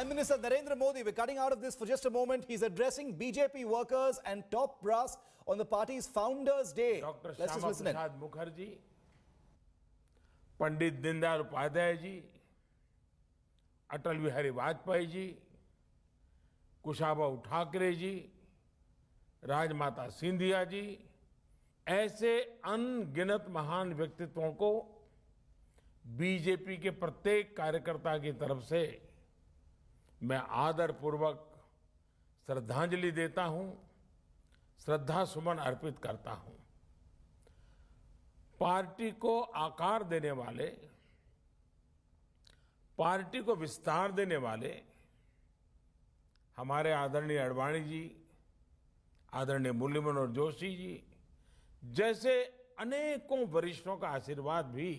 Prime Minister Narendra Modi, we're cutting out of this for just a moment. He's addressing BJP workers and top brass on the party's Founders Day. Doctor Let's just Shyama listen in. Prasad Mukherjee, Pandit Deendayal Upadhyay ji, Atal Bihari Vajpayee ji, Kushabhau Thackeray ji, राजमाता सिंधिया जी, ऐसे अनगिनत महान व्यक्तित्वों को BJP के प्रत्येक कार्यकर्ता की तरफ से मैं आदरपूर्वक श्रद्धांजलि देता हूं, श्रद्धा सुमन अर्पित करता हूं। पार्टी को आकार देने वाले, पार्टी को विस्तार देने वाले हमारे आदरणीय अडवाणी जी, आदरणीय मुरली मनोहर जोशी जी जैसे अनेकों वरिष्ठों का आशीर्वाद भी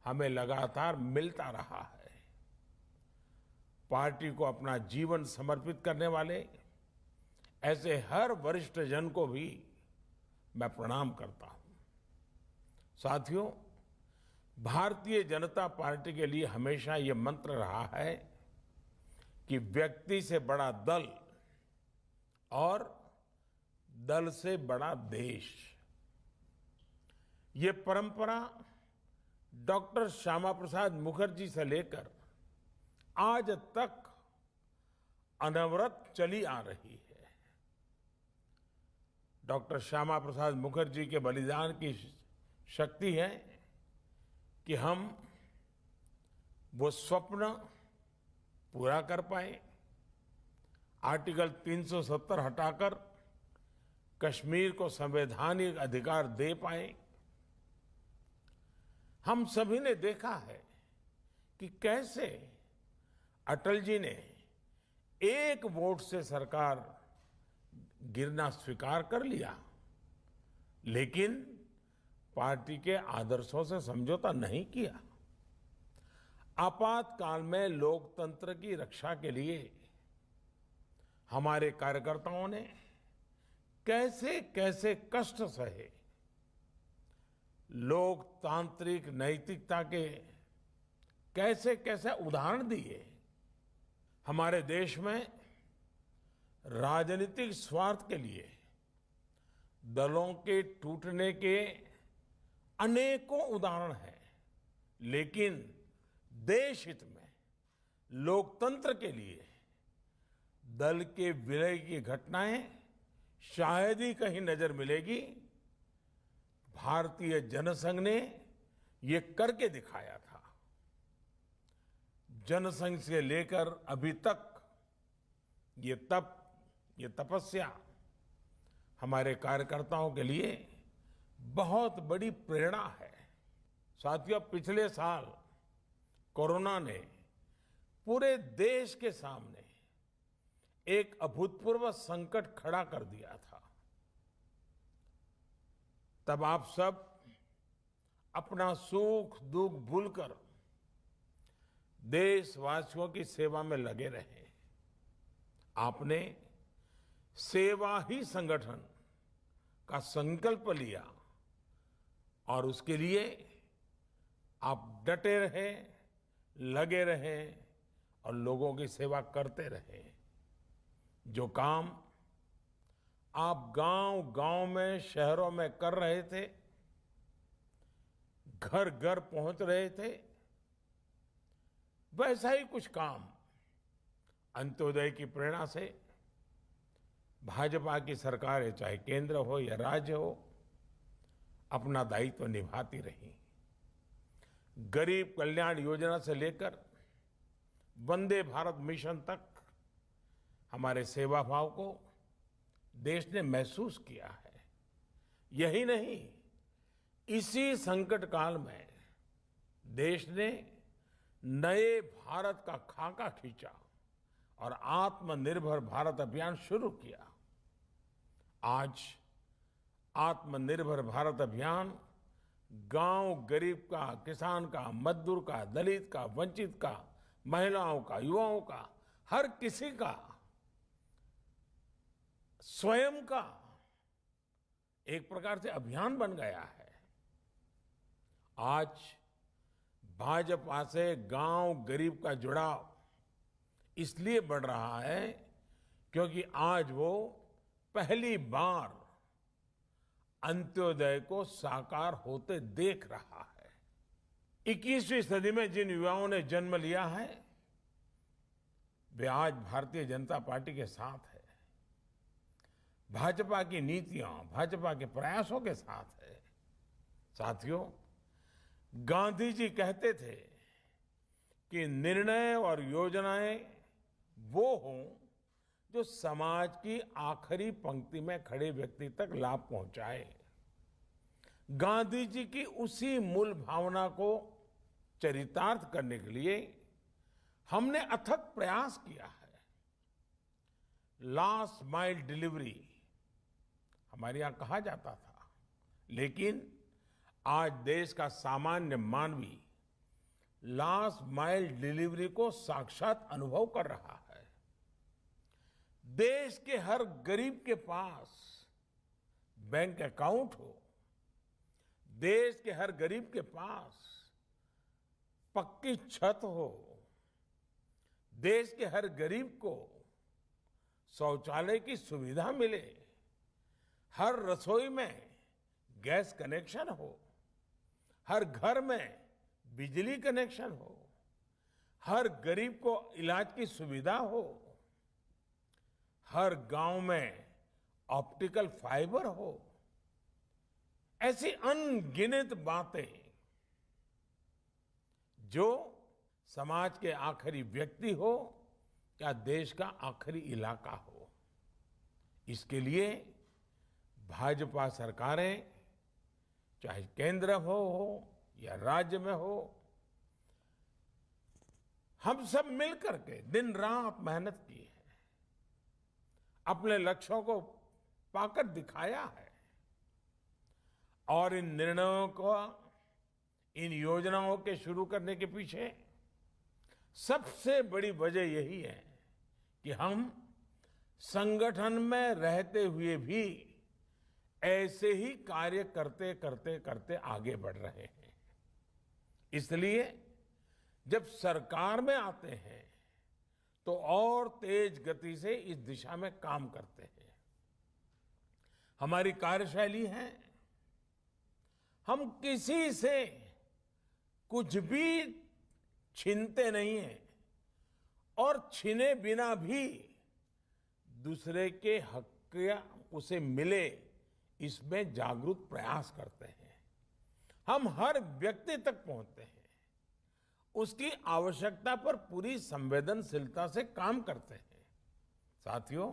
हमें लगातार मिलता रहा है। पार्टी को अपना जीवन समर्पित करने वाले ऐसे हर वरिष्ठ जन को भी मैं प्रणाम करता हूं। साथियों, भारतीय जनता पार्टी के लिए हमेशा ये मंत्र रहा है कि व्यक्ति से बड़ा दल और दल से बड़ा देश। ये परंपरा डॉक्टर श्यामा प्रसाद मुखर्जी से लेकर आज तक अनवरत चली आ रही है। डॉक्टर श्यामा प्रसाद मुखर्जी के बलिदान की शक्ति है कि हम वो स्वप्न पूरा कर पाए। आर्टिकल 370 हटाकर कश्मीर को संवैधानिक अधिकार दे पाए। हम सभी ने देखा है कि कैसे अटल जी ने एक वोट से सरकार गिरना स्वीकार कर लिया, लेकिन पार्टी के आदर्शों से समझौता नहीं किया। आपातकाल में लोकतंत्र की रक्षा के लिए हमारे कार्यकर्ताओं ने कैसे कैसे कष्ट सहे, लोकतांत्रिक नैतिकता के कैसे कैसे उदाहरण दिए। हमारे देश में राजनीतिक स्वार्थ के लिए दलों के टूटने के अनेकों उदाहरण हैं, लेकिन देश हित में लोकतंत्र के लिए दल के विलय की घटनाएं शायद ही कहीं नजर मिलेगी। भारतीय जनसंघ ने ये करके दिखाया था। जनसंघ से लेकर अभी तक ये तपस्या हमारे कार्यकर्ताओं के लिए बहुत बड़ी प्रेरणा है। साथियों, पिछले साल कोरोना ने पूरे देश के सामने एक अभूतपूर्व संकट खड़ा कर दिया था। तब आप सब अपना सुख दुख भूलकर देशवासियों की सेवा में लगे रहे। आपने सेवा ही संगठन का संकल्प लिया और उसके लिए आप डटे रहे, लगे रहे और लोगों की सेवा करते रहे। जो काम आप गांव-गांव में, शहरों में कर रहे थे, घर घर पहुंच रहे थे, वैसा ही कुछ काम अंत्योदय की प्रेरणा से भाजपा की सरकारें, चाहे केंद्र हो या राज्य हो, अपना दायित्व निभाती रही। गरीब कल्याण योजना से लेकर वंदे भारत मिशन तक हमारे सेवा भाव को देश ने महसूस किया है। यही नहीं, इसी संकट काल में देश ने नए भारत का खाका खींचा और आत्मनिर्भर भारत अभियान शुरू किया। आज आत्मनिर्भर भारत अभियान गांव गरीब का, किसान का, मजदूर का, दलित का, वंचित का, महिलाओं का, युवाओं का, हर किसी का स्वयं का एक प्रकार से अभियान बन गया है। आज भाजपा से गांव गरीब का जुड़ाव इसलिए बढ़ रहा है क्योंकि आज वो पहली बार अंत्योदय को साकार होते देख रहा है। 21वीं सदी में जिन युवाओं ने जन्म लिया है वे आज भारतीय जनता पार्टी के साथ है, भाजपा की नीतियां, भाजपा के प्रयासों के साथ है। साथियों, गांधी जी कहते थे कि निर्णय और योजनाएं वो हों जो समाज की आखिरी पंक्ति में खड़े व्यक्ति तक लाभ पहुंचाए। गांधी जी की उसी मूल भावना को चरितार्थ करने के लिए हमने अथक प्रयास किया है। लास्ट माइल डिलीवरी हमारे यहां कहा जाता था, लेकिन आज देश का सामान्य मानवी लास्ट माइल डिलीवरी को साक्षात अनुभव कर रहा है। देश के हर गरीब के पास बैंक अकाउंट हो, देश के हर गरीब के पास पक्की छत हो, देश के हर गरीब को शौचालय की सुविधा मिले, हर रसोई में गैस कनेक्शन हो, हर घर में बिजली कनेक्शन हो, हर गरीब को इलाज की सुविधा हो, हर गांव में ऑप्टिकल फाइबर हो। ऐसी अनगिनत बातें जो समाज के आखिरी व्यक्ति हो या देश का आखिरी इलाका हो, इसके लिए भाजपा सरकारें चाहे केंद्र हो या राज्य में हो, हम सब मिलकर के दिन रात मेहनत की है, अपने लक्ष्यों को पाकर दिखाया है। और इन निर्णयों को, इन योजनाओं के शुरू करने के पीछे सबसे बड़ी वजह यही है कि हम संगठन में रहते हुए भी ऐसे ही कार्य करते करते करते आगे बढ़ रहे हैं। इसलिए जब सरकार में आते हैं तो और तेज गति से इस दिशा में काम करते हैं। हमारी कार्यशैली है, हम किसी से कुछ भी छीनते नहीं हैं और छीने बिना भी दूसरे के हक या उसे मिले इसमें जागरूक प्रयास करते हैं। हम हर व्यक्ति तक पहुंचते हैं, उसकी आवश्यकता पर पूरी संवेदनशीलता से काम करते हैं। साथियों,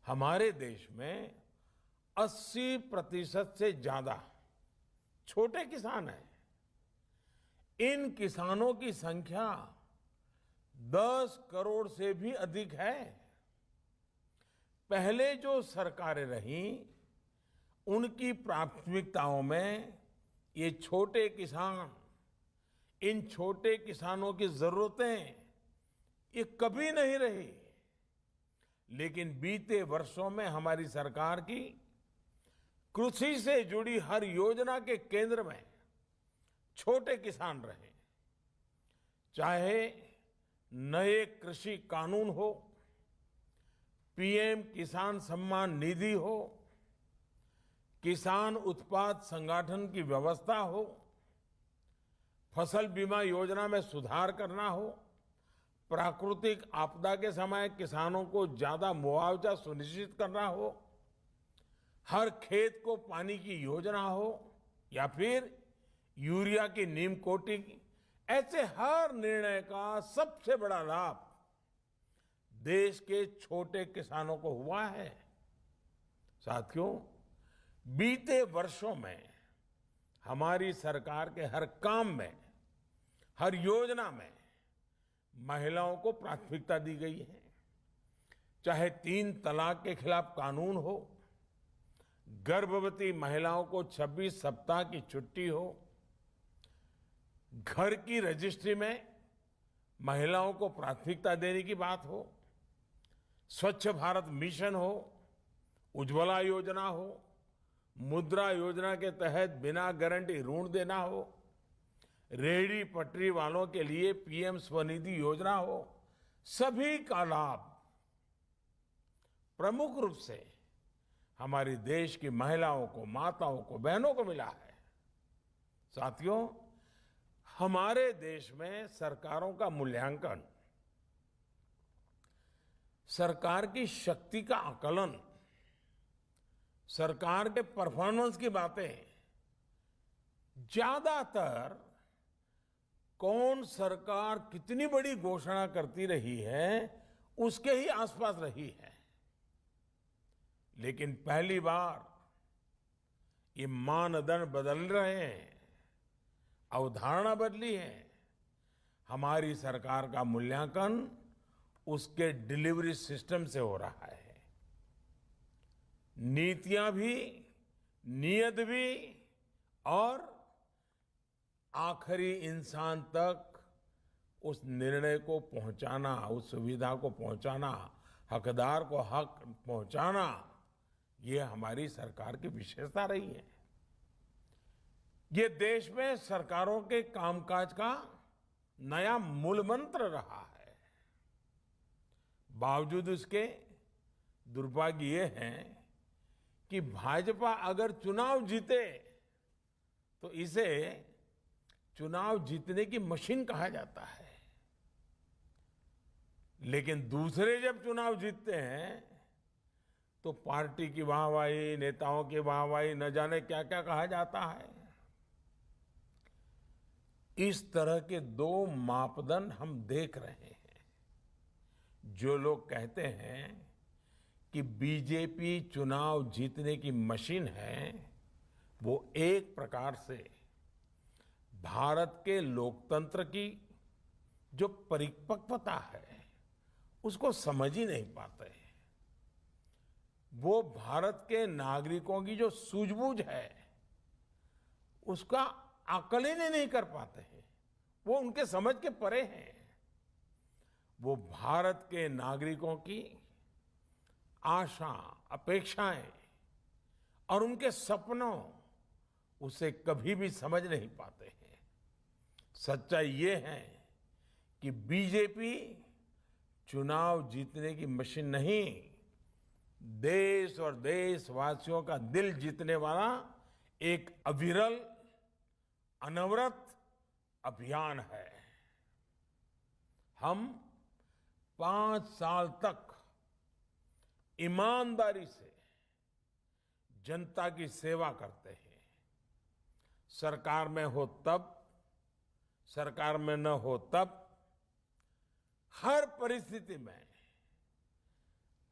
हमारे देश में 80% से ज्यादा छोटे किसान हैं। इन किसानों की संख्या 10 करोड़ से भी अधिक है। पहले जो सरकारें रहीं, उनकी प्राथमिकताओं में ये छोटे किसान, इन छोटे किसानों की जरूरतें ये कभी नहीं रही। लेकिन बीते वर्षों में हमारी सरकार की कृषि से जुड़ी हर योजना के केंद्र में छोटे किसान रहे। चाहे नए कृषि कानून हो, पीएम किसान सम्मान निधि हो, किसान उत्पाद संगठन की व्यवस्था हो, फसल बीमा योजना में सुधार करना हो, प्राकृतिक आपदा के समय किसानों को ज्यादा मुआवजा सुनिश्चित करना हो, हर खेत को पानी की योजना हो, या फिर यूरिया की नीम कोटिंग, ऐसे हर निर्णय का सबसे बड़ा लाभ देश के छोटे किसानों को हुआ है। साथियों, बीते वर्षों में हमारी सरकार के हर काम में, हर योजना में महिलाओं को प्राथमिकता दी गई है। चाहे 3 तलाक के खिलाफ कानून हो, गर्भवती महिलाओं को 26 सप्ताह की छुट्टी हो, घर की रजिस्ट्री में महिलाओं को प्राथमिकता देने की बात हो, स्वच्छ भारत मिशन हो, उज्ज्वला योजना हो, मुद्रा योजना के तहत बिना गारंटी ऋण देना हो, रेहड़ी पटरी वालों के लिए पीएम स्वनिधि योजना हो, सभी का लाभ प्रमुख रूप से हमारी देश की महिलाओं को, माताओं को, बहनों को मिला है। साथियों, हमारे देश में सरकारों का मूल्यांकन, सरकार की शक्ति का आकलन, सरकार के परफॉर्मेंस की बातें ज्यादातर कौन सरकार कितनी बड़ी घोषणा करती रही है उसके ही आसपास रही है। लेकिन पहली बार ये मानदंड बदल रहे हैं, अवधारणा बदली है। हमारी सरकार का मूल्यांकन उसके डिलीवरी सिस्टम से हो रहा है। नीतियां भी, नियत भी और आखिरी इंसान तक उस निर्णय को पहुंचाना, उस सुविधा को पहुंचाना, हकदार को हक पहुंचाना, ये हमारी सरकार की विशेषता रही है। ये देश में सरकारों के कामकाज का नया मूल मंत्र रहा है। बावजूद इसके दुर्भाग्य ये है कि भाजपा अगर चुनाव जीते तो इसे चुनाव जीतने की मशीन कहा जाता है, लेकिन दूसरे जब चुनाव जीतते हैं तो पार्टी की वाहवाही, नेताओं की वाहवाही, न जाने क्या क्या कहा जाता है। इस तरह के दो मापदंड हम देख रहे हैं। जो लोग कहते हैं कि बीजेपी चुनाव जीतने की मशीन है, वो एक प्रकार से भारत के लोकतंत्र की जो परिपक्वता है उसको समझ ही नहीं पाते। वो भारत के नागरिकों की जो सूझबूझ है उसका आकलन ही नहीं कर पाते हैं। वो उनके समझ के परे हैं। वो भारत के नागरिकों की आशा, अपेक्षाएं और उनके सपनों उसे कभी भी समझ नहीं पाते हैं। सच्चाई ये है कि बीजेपी चुनाव जीतने की मशीन नहीं, देश और देशवासियों का दिल जीतने वाला एक अविरल, अनवरत अभियान है। हम 5 साल तक ईमानदारी से जनता की सेवा करते हैं। सरकार में हो तब, सरकार में न हो तब, हर परिस्थिति में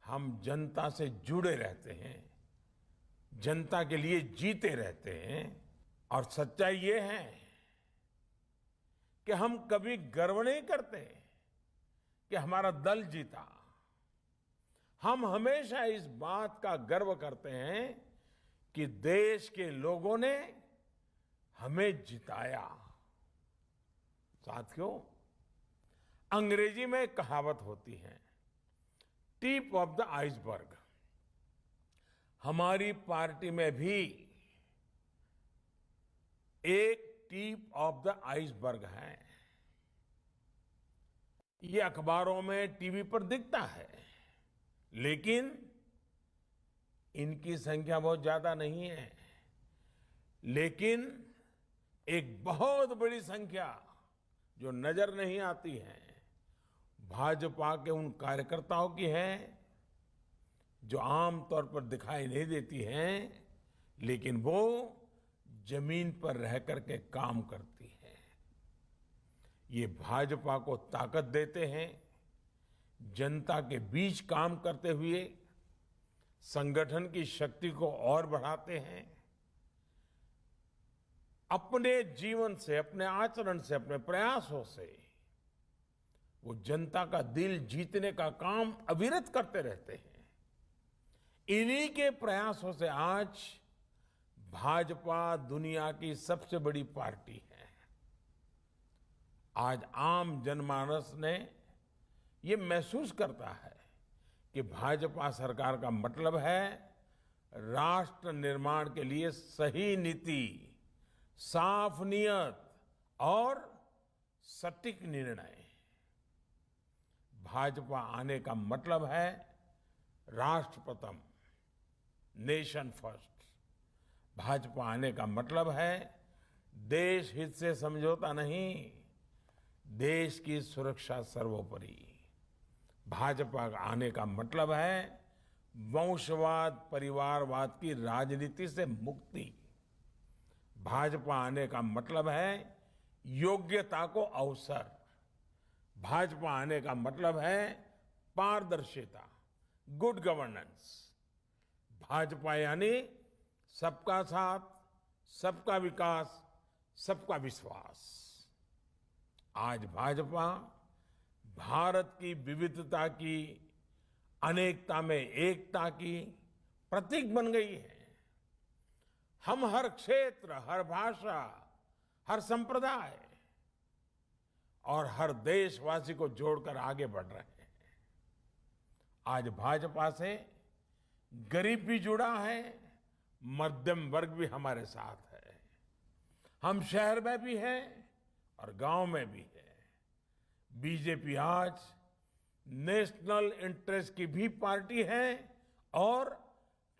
हम जनता से जुड़े रहते हैं, जनता के लिए जीते रहते हैं। और सच्चाई ये है कि हम कभी गर्व नहीं करते कि हमारा दल जीता। हम हमेशा इस बात का गर्व करते हैं कि देश के लोगों ने हमें जिताया। साथियों, अंग्रेजी में एक कहावत होती है, टिप ऑफ द आइसबर्ग। हमारी पार्टी में भी एक टिप ऑफ द आइसबर्ग है। ये अखबारों में, टीवी पर दिखता है, लेकिन इनकी संख्या बहुत ज्यादा नहीं है। लेकिन एक बहुत बड़ी संख्या जो नजर नहीं आती है, भाजपा के उन कार्यकर्ताओं की है जो आमतौर पर दिखाई नहीं देती हैं, लेकिन वो जमीन पर रह करके काम करती है। ये भाजपा को ताकत देते हैं, जनता के बीच काम करते हुए संगठन की शक्ति को और बढ़ाते हैं। अपने जीवन से, अपने आचरण से, अपने प्रयासों से वो जनता का दिल जीतने का काम अविरत करते रहते हैं। इन्हीं के प्रयासों से आज भाजपा दुनिया की सबसे बड़ी पार्टी है। आज आम जनमानस ने ये महसूस करता है कि भाजपा सरकार का मतलब है राष्ट्र निर्माण के लिए सही नीति, साफ नियत और सटीक निर्णय। भाजपा आने का मतलब है राष्ट्र प्रथम, नेशन फर्स्ट। भाजपा आने का मतलब है देश हित से समझौता नहीं, देश की सुरक्षा सर्वोपरि। भाजपा आने का मतलब है वंशवाद, परिवारवाद की राजनीति से मुक्ति। भाजपा आने का मतलब है योग्यता को अवसर। भाजपा आने का मतलब है पारदर्शिता, गुड गवर्नेंस। भाजपा यानी सबका साथ, सबका विकास, सबका विश्वास। आज भाजपा भारत की विविधता की, अनेकता में एकता की प्रतीक बन गई है। हम हर क्षेत्र, हर भाषा, हर संप्रदाय और हर देशवासी को जोड़कर आगे बढ़ रहे हैं। आज भाजपा से गरीब भी जुड़ा है, मध्यम वर्ग भी हमारे साथ है। हम शहर में भी हैं और गांव में भी है। बीजेपी आज नेशनल इंटरेस्ट की भी पार्टी है और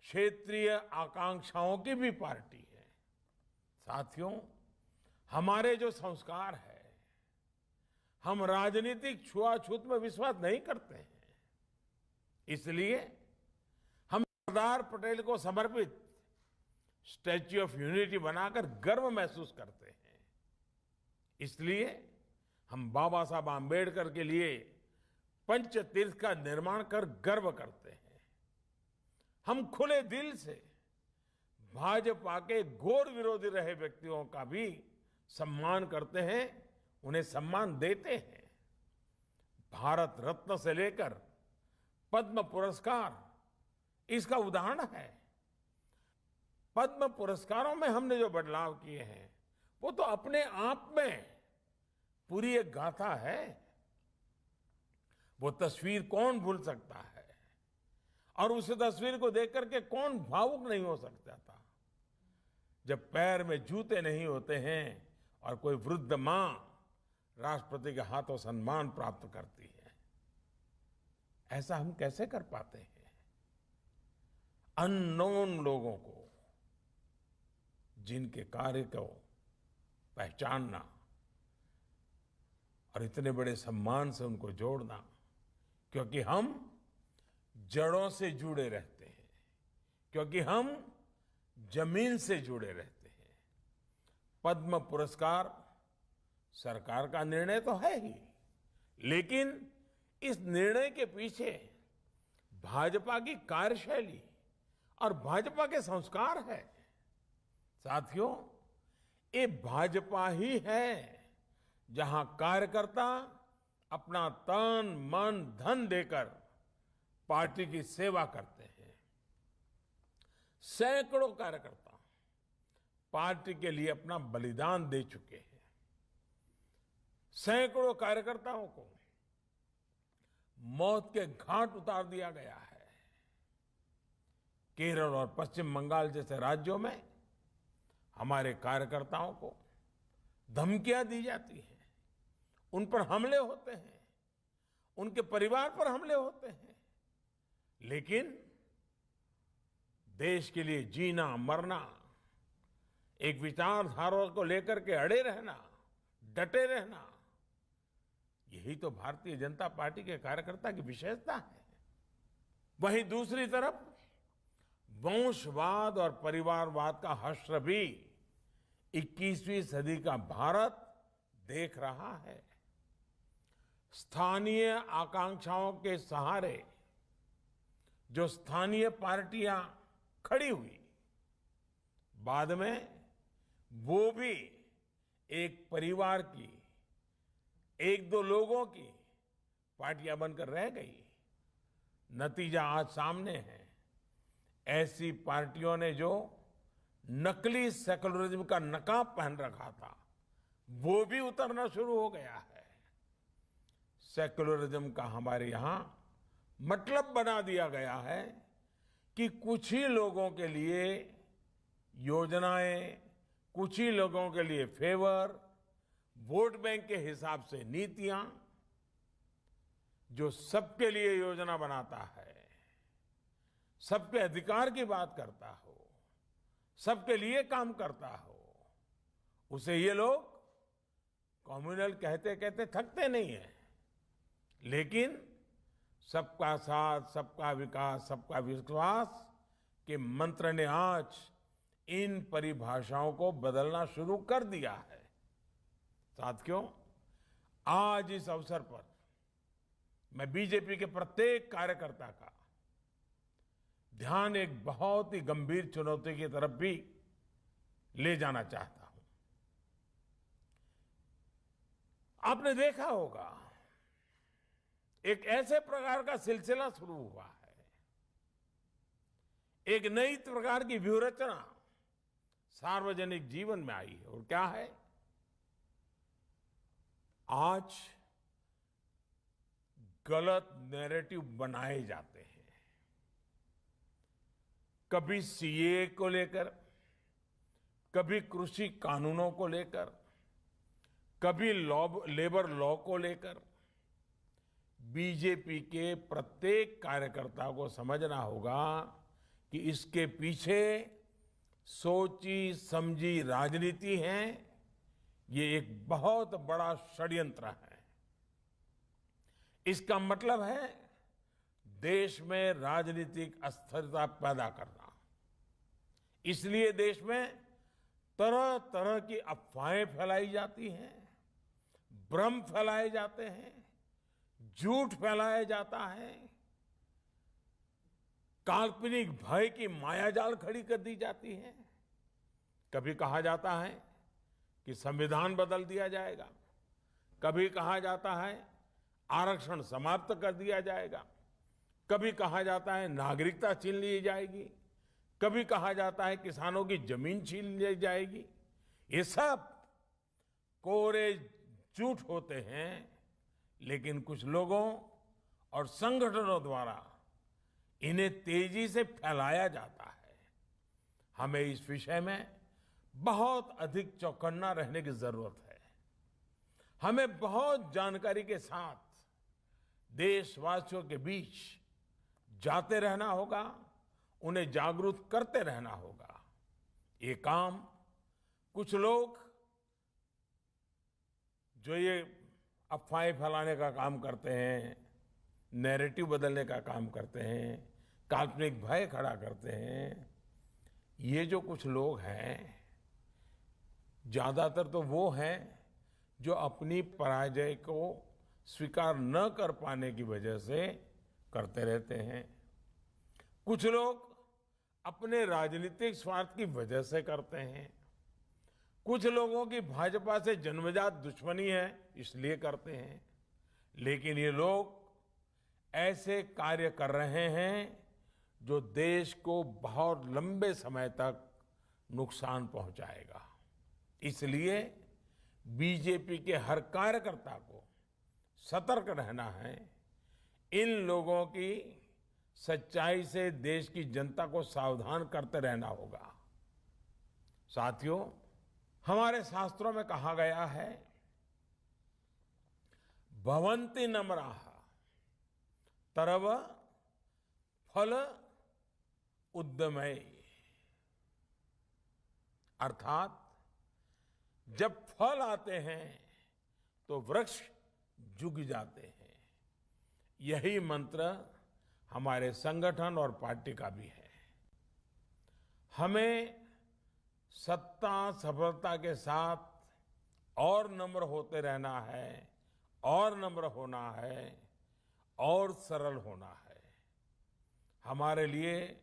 क्षेत्रीय आकांक्षाओं की भी पार्टी है। साथियों, हमारे जो संस्कार है, हम राजनीतिक छुआछूत में विश्वास नहीं करते हैं। इसलिए हम सरदार पटेल को समर्पित स्टैच्यू ऑफ यूनिटी बनाकर गर्व महसूस करते हैं। इसलिए हम बाबा साहब आम्बेडकर के लिए पंचतीर्थ का निर्माण कर गर्व करते हैं। हम खुले दिल से भाजपा के घोर विरोधी रहे व्यक्तियों का भी सम्मान करते हैं, उन्हें सम्मान देते हैं। भारत रत्न से लेकर पद्म पुरस्कार इसका उदाहरण है। पद्म पुरस्कारों में हमने जो बदलाव किए हैं वो तो अपने आप में पूरी एक गाथा है। वो तस्वीर कौन भूल सकता है और उस तस्वीर को देख करके कौन भावुक नहीं हो सकता था। जब पैर में जूते नहीं होते हैं और कोई वृद्ध मां राष्ट्रपति के हाथों सम्मान प्राप्त करती है, ऐसा हम कैसे कर पाते हैं। अननोन लोगों को, जिनके कार्य को पहचानना और इतने बड़े सम्मान से उनको जोड़ना, क्योंकि हम जड़ों से जुड़े रहते हैं, क्योंकि हम जमीन से जुड़े रहते हैं। पद्म पुरस्कार सरकार का निर्णय तो है ही, लेकिन इस निर्णय के पीछे भाजपा की कार्यशैली और भाजपा के संस्कार है। साथियों, ये भाजपा ही है जहां कार्यकर्ता अपना तन, मन, धन देकर पार्टी की सेवा करते हैं। सैकड़ों कार्यकर्ता पार्टी के लिए अपना बलिदान दे चुके हैं। सैकड़ों कार्यकर्ताओं को मौत के घाट उतार दिया गया है। केरल और पश्चिम बंगाल जैसे राज्यों में हमारे कार्यकर्ताओं को धमकियां दी जाती हैं, उन पर हमले होते हैं, उनके परिवार पर हमले होते हैं, लेकिन देश के लिए जीना मरना, एक विचारधारा को लेकर के अड़े रहना, डटे रहना, यही तो भारतीय जनता पार्टी के कार्यकर्ता की विशेषता है। वहीं दूसरी तरफ वंशवाद और परिवारवाद का हश्र भी 21वीं सदी का भारत देख रहा है। स्थानीय आकांक्षाओं के सहारे जो स्थानीय पार्टियां खड़ी हुई, बाद में वो भी एक परिवार की, एक दो लोगों की पार्टियां बनकर रह गई। नतीजा आज सामने है। ऐसी पार्टियों ने जो नकली सेकुलरिज्म का नकाब पहन रखा था, वो भी उतरना शुरू हो गया है। सेकुलरिज्म का हमारे यहां मतलब बना दिया गया है कि कुछ ही लोगों के लिए योजनाएं, कुछ ही लोगों के लिए फेवर, वोट बैंक के हिसाब से नीतियां। जो सबके लिए योजना बनाता है, सबके अधिकार की बात करता हो, सबके लिए काम करता हो, उसे ये लोग कम्युनल कहते कहते थकते नहीं है। लेकिन सबका साथ, सबका विकास, सबका विश्वास के मंत्र ने आज इन परिभाषाओं को बदलना शुरू कर दिया है। साथियों, आज इस अवसर पर मैं बीजेपी के प्रत्येक कार्यकर्ता का ध्यान एक बहुत ही गंभीर चुनौती की तरफ भी ले जाना चाहता हूं। आपने देखा होगा, एक ऐसे प्रकार का सिलसिला शुरू हुआ है, एक नई प्रकार की व्यूहरचना सार्वजनिक जीवन में आई है। और क्या है? आज गलत नैरेटिव बनाए जाते हैं। कभी सीए को लेकर, कभी कृषि कानूनों को लेकर, कभी लेबर लॉ को लेकर। बीजेपी के प्रत्येक कार्यकर्ता को समझना होगा कि इसके पीछे सोची समझी राजनीति है। ये एक बहुत बड़ा षड्यंत्र है। इसका मतलब है देश में राजनीतिक अस्थिरता पैदा करना। इसलिए देश में तरह तरह की अफवाहें फैलाई जाती हैं, भ्रम फैलाए जाते हैं, झूठ फैलाया जाता है, काल्पनिक भय की मायाजाल खड़ी कर दी जाती है। कभी कहा जाता है कि संविधान बदल दिया जाएगा, कभी कहा जाता है आरक्षण समाप्त कर दिया जाएगा, कभी कहा जाता है नागरिकता छीन ली जाएगी, कभी कहा जाता है किसानों की जमीन छीन ली जाएगी। ये सब कोरे झूठ होते हैं, लेकिन कुछ लोगों और संगठनों द्वारा इन्हें तेजी से फैलाया जाता है। हमें इस विषय में बहुत अधिक चौकन्ना रहने की जरूरत है। हमें बहुत जानकारी के साथ देशवासियों के बीच जाते रहना होगा, उन्हें जागरूक करते रहना होगा। ये काम कुछ लोग जो ये अफवाहें फैलाने का काम करते हैं, नैरेटिव बदलने का काम करते हैं, काल्पनिक भय खड़ा करते हैं, ये जो कुछ लोग हैं, ज्यादातर तो वो हैं जो अपनी पराजय को स्वीकार न कर पाने की वजह से करते रहते हैं। कुछ लोग अपने राजनीतिक स्वार्थ की वजह से करते हैं। कुछ लोगों की भाजपा से जन्मजात दुश्मनी है, इसलिए करते हैं। लेकिन ये लोग ऐसे कार्य कर रहे हैं जो देश को बहुत लंबे समय तक नुकसान पहुंचाएगा। इसलिए बीजेपी के हर कार्यकर्ता को सतर्क रहना है। इन लोगों की सच्चाई से देश की जनता को सावधान करते रहना होगा। साथियों, हमारे शास्त्रों में कहा गया है, भवन्ति नम्राः तरव फल उद्यमय। अर्थात जब फल आते हैं तो वृक्ष झुक जाते हैं। यही मंत्र हमारे संगठन और पार्टी का भी है। हमें सत्ता सफलता के साथ और नम्र होते रहना है, और नम्र होना है, और सरल होना है। हमारे लिए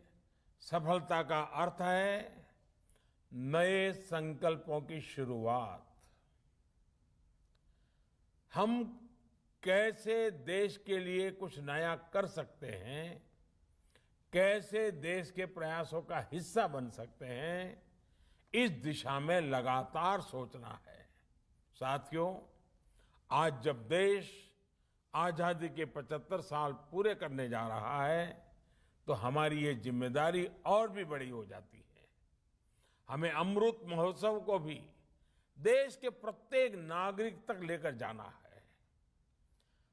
सफलता का अर्थ है नए संकल्पों की शुरुआत। हम कैसे देश के लिए कुछ नया कर सकते हैं, कैसे देश के प्रयासों का हिस्सा बन सकते हैं, इस दिशा में लगातार सोचना है। साथियों, आज जब देश आजादी के 75 साल पूरे करने जा रहा है, तो हमारी ये जिम्मेदारी और भी बड़ी हो जाती है। हमें अमृत महोत्सव को भी देश के प्रत्येक नागरिक तक लेकर जाना है।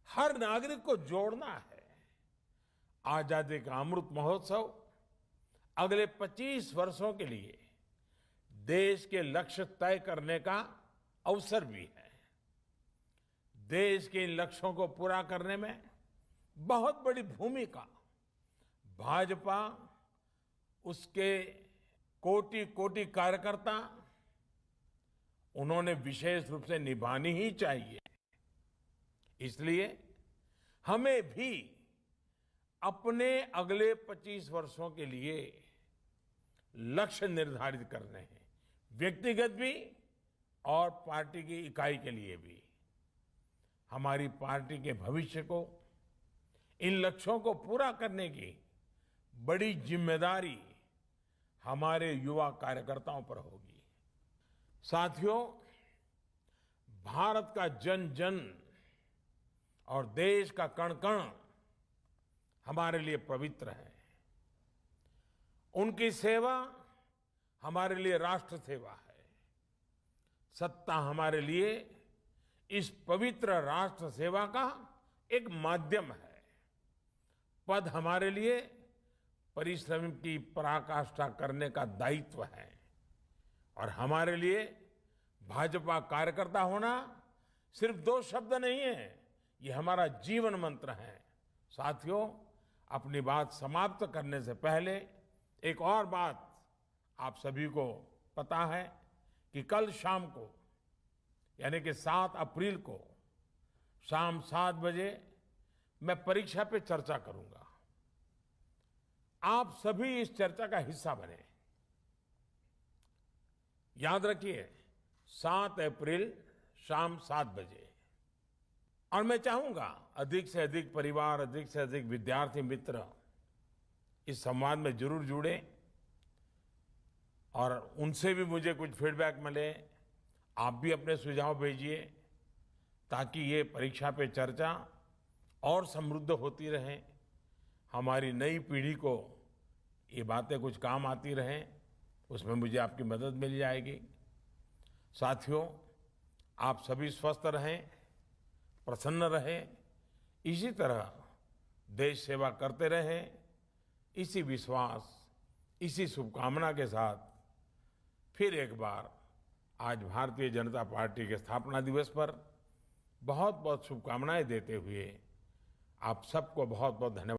हर नागरिक को जोड़ना है। आजादी का अमृत महोत्सव अगले 25 वर्षों के लिए देश के लक्ष्य तय करने का अवसर भी है। देश के इन लक्ष्यों को पूरा करने में बहुत बड़ी भूमिका भाजपा, उसके कोटि कोटि कार्यकर्ता, उन्होंने विशेष रूप से निभानी ही चाहिए। इसलिए हमें भी अपने अगले 25 वर्षों के लिए लक्ष्य निर्धारित करने हैं, व्यक्तिगत भी और पार्टी की इकाई के लिए भी। हमारी पार्टी के भविष्य को, इन लक्ष्यों को पूरा करने की बड़ी जिम्मेदारी हमारे युवा कार्यकर्ताओं पर होगी। साथियों, भारत का जन जन और देश का कण कण हमारे लिए पवित्र है। उनकी सेवा हमारे लिए राष्ट्र सेवा है। सत्ता हमारे लिए इस पवित्र राष्ट्र सेवा का एक माध्यम है। पद हमारे लिए परिश्रम की पराकाष्ठा करने का दायित्व है। और हमारे लिए भाजपा कार्यकर्ता होना सिर्फ 2 शब्द नहीं है, ये हमारा जीवन मंत्र है। साथियों, अपनी बात समाप्त करने से पहले एक और बात आप सभी को पता है कि कल शाम को, यानी कि 7 अप्रैल को शाम 7 बजे मैं परीक्षा पे चर्चा करूंगा। आप सभी इस चर्चा का हिस्सा बने। याद रखिए, 7 अप्रैल शाम 7 बजे। और मैं चाहूंगा अधिक से अधिक परिवार, अधिक से अधिक विद्यार्थी मित्र इस संवाद में जरूर जुड़े और उनसे भी मुझे कुछ फीडबैक मिले। आप भी अपने सुझाव भेजिए ताकि ये परीक्षा पे चर्चा और समृद्ध होती रहे, हमारी नई पीढ़ी को ये बातें कुछ काम आती रहें, उसमें मुझे आपकी मदद मिल जाएगी। साथियों, आप सभी स्वस्थ रहें, प्रसन्न रहें, इसी तरह देश सेवा करते रहें। इसी विश्वास, इसी शुभकामना के साथ फिर एक बार आज भारतीय जनता पार्टी के स्थापना दिवस पर बहुत बहुत शुभकामनाएं देते हुए आप सबको बहुत बहुत धन्यवाद।